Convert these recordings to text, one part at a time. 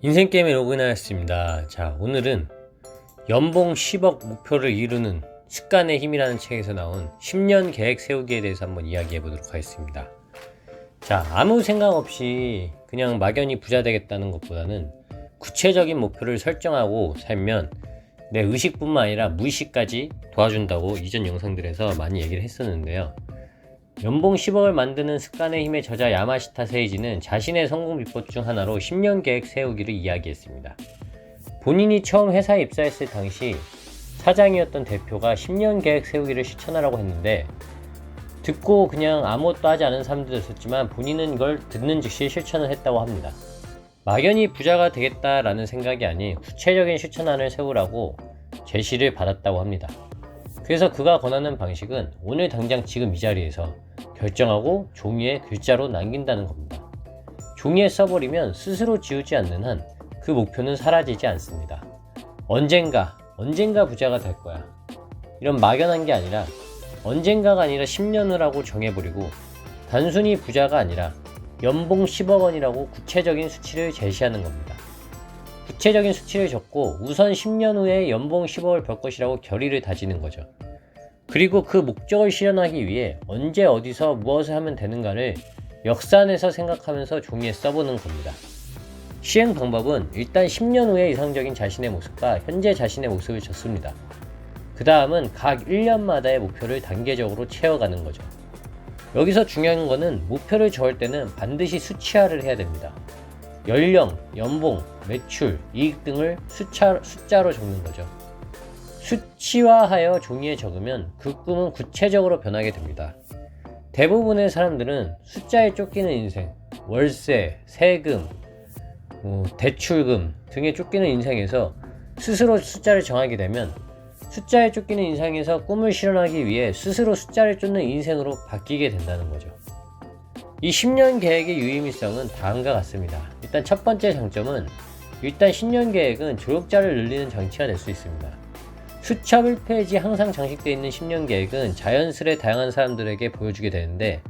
인생게임에 로그인하였습니다. 자, 오늘은 연봉 10억 목표를 이루는 습관의 힘이라는 책에서 나온 10년 계획 세우기에 대해서 한번 이야기해 보도록 하겠습니다. 자, 아무 생각 없이 그냥 막연히 부자 되겠다는 것보다는 구체적인 목표를 설정하고 살면 내 의식뿐만 아니라 무의식까지 도와준다고 이전 영상들에서 많이 얘기를 했었는데요. 연봉 10억을 만드는 습관의 힘의 저자 야마시타 세이지는 자신의 성공 비법 중 하나로 10년 계획 세우기를 이야기했습니다. 본인이 처음 회사에 입사했을 당시 사장이었던 대표가 10년 계획 세우기를 실천하라고 했는데 듣고 그냥 아무것도 하지 않은 사람들이었지만 본인은 이걸 듣는 즉시 실천을 했다고 합니다. 막연히 부자가 되겠다라는 생각이 아닌 구체적인 실천안을 세우라고 제시를 받았다고 합니다. 그래서 그가 권하는 방식은 오늘 당장 지금 이 자리에서 결정하고 종이에 글자로 남긴다는 겁니다. 종이에 써버리면 스스로 지우지 않는 한 그 목표는 사라지지 않습니다. 언젠가 부자가 될 거야. 이런 막연한 게 아니라 언젠가가 아니라 10년 후라고 정해버리고 단순히 부자가 아니라 연봉 10억 원이라고 구체적인 수치를 제시하는 겁니다. 구체적인 수치를 적고 우선 10년 후에 연봉 10억을 벌 것이라고 결의를 다지는 거죠. 그리고 그 목적을 실현하기 위해 언제 어디서 무엇을 하면 되는가를 역산해서 생각하면서 종이에 써보는 겁니다. 시행 방법은 일단 10년 후의 이상적인 자신의 모습과 현재 자신의 모습을 적습니다. 그 다음은 각 1년마다의 목표를 단계적으로 채워가는 거죠. 여기서 중요한 거는 목표를 적을 때는 반드시 수치화를 해야 됩니다. 연령, 연봉, 매출, 이익 등을 숫자로 적는 거죠. 수치화하여 종이에 적으면 그 꿈은 구체적으로 변하게 됩니다. 대부분의 사람들은 숫자에 쫓기는 인생, 월세, 세금, 대출금 등에 쫓기는 인생에서 스스로 숫자를 정하게 되면 숫자에 쫓기는 인생에서 꿈을 실현하기 위해 스스로 숫자를 쫓는 인생으로 바뀌게 된다는 거죠. 이 10년 계획의 유의미성은 다음과 같습니다. 일단 첫 번째 장점은 일단 10년 계획은 조력자를 늘리는 장치가 될 수 있습니다. 수첩 1페이지 항상 장식되어 있는 10년 계획은 자연스레 다양한 사람들에게 보여주게 되는데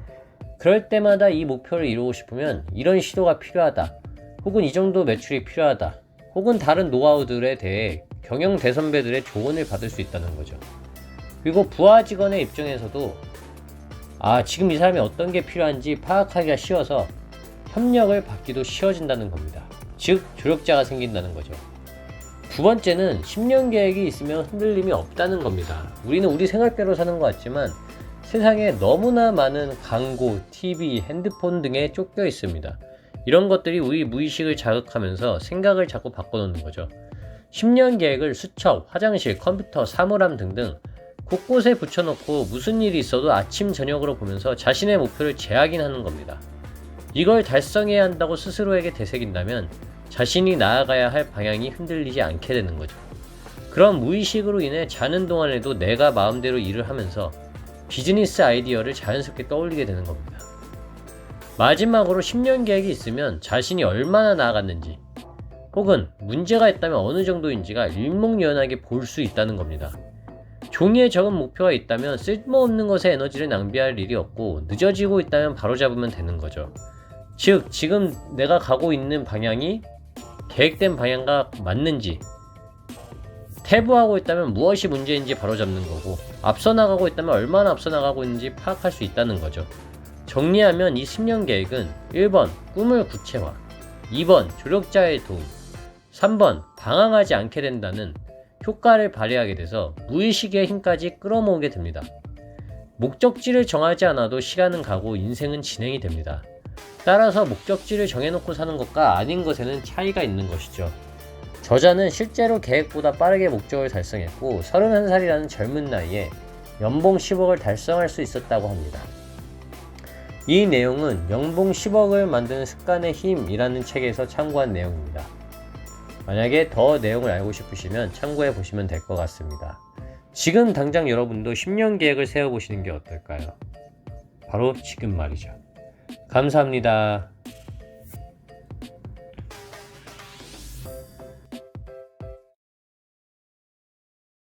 그럴 때마다 이 목표를 이루고 싶으면 이런 시도가 필요하다 혹은 이 정도 매출이 필요하다 혹은 다른 노하우들에 대해 경영 대선배들의 조언을 받을 수 있다는 거죠. 그리고 부하 직원의 입장에서도 지금 이 사람이 어떤 게 필요한지 파악하기가 쉬워서 협력을 받기도 쉬워진다는 겁니다. 즉 조력자가 생긴다는 거죠. 두 번째는 10년 계획이 있으면 흔들림이 없다는 겁니다. 우리는 우리 생각대로 사는 것 같지만 세상에 너무나 많은 광고, TV, 핸드폰 등에 쫓겨 있습니다. 이런 것들이 우리 무의식을 자극하면서 생각을 자꾸 바꿔놓는 거죠. 10년 계획을 수첩, 화장실, 컴퓨터, 사물함 등등 곳곳에 붙여놓고 무슨 일이 있어도 아침 저녁으로 보면서 자신의 목표를 재확인하는 겁니다. 이걸 달성해야 한다고 스스로에게 되새긴다면 자신이 나아가야 할 방향이 흔들리지 않게 되는 거죠. 그런 무의식으로 인해 자는 동안에도 내가 마음대로 일을 하면서 비즈니스 아이디어를 자연스럽게 떠올리게 되는 겁니다. 마지막으로 10년 계획이 있으면 자신이 얼마나 나아갔는지 혹은 문제가 있다면 어느 정도인지가 일목요연하게 볼 수 있다는 겁니다. 종이에 적은 목표가 있다면 쓸모없는 것에 에너지를 낭비할 일이 없고 늦어지고 있다면 바로잡으면 되는 거죠. 즉 지금 내가 가고 있는 방향이 계획된 방향과 맞는지 퇴보하고 있다면 무엇이 문제인지 바로잡는 거고 앞서 나가고 있다면 얼마나 앞서 나가고 있는지 파악할 수 있다는 거죠. 정리하면 이 10년 계획은 1번 꿈을 구체화, 2번 조력자의 도움, 3번 방황하지 않게 된다는 효과를 발휘하게 돼서 무의식의 힘까지 끌어모으게 됩니다. 목적지를 정하지 않아도 시간은 가고 인생은 진행이 됩니다. 따라서 목적지를 정해놓고 사는 것과 아닌 것에는 차이가 있는 것이죠. 저자는 실제로 계획보다 빠르게 목적을 달성했고 31살이라는 젊은 나이에 연봉 10억을 달성할 수 있었다고 합니다. 이 내용은 연봉 10억을 만드는 습관의 힘이라는 책에서 참고한 내용입니다. 만약에 더 내용을 알고 싶으시면 참고해 보시면 될 것 같습니다. 지금 당장 여러분도 10년 계획을 세워보시는 게 어떨까요? 바로 지금 말이죠. 감사합니다.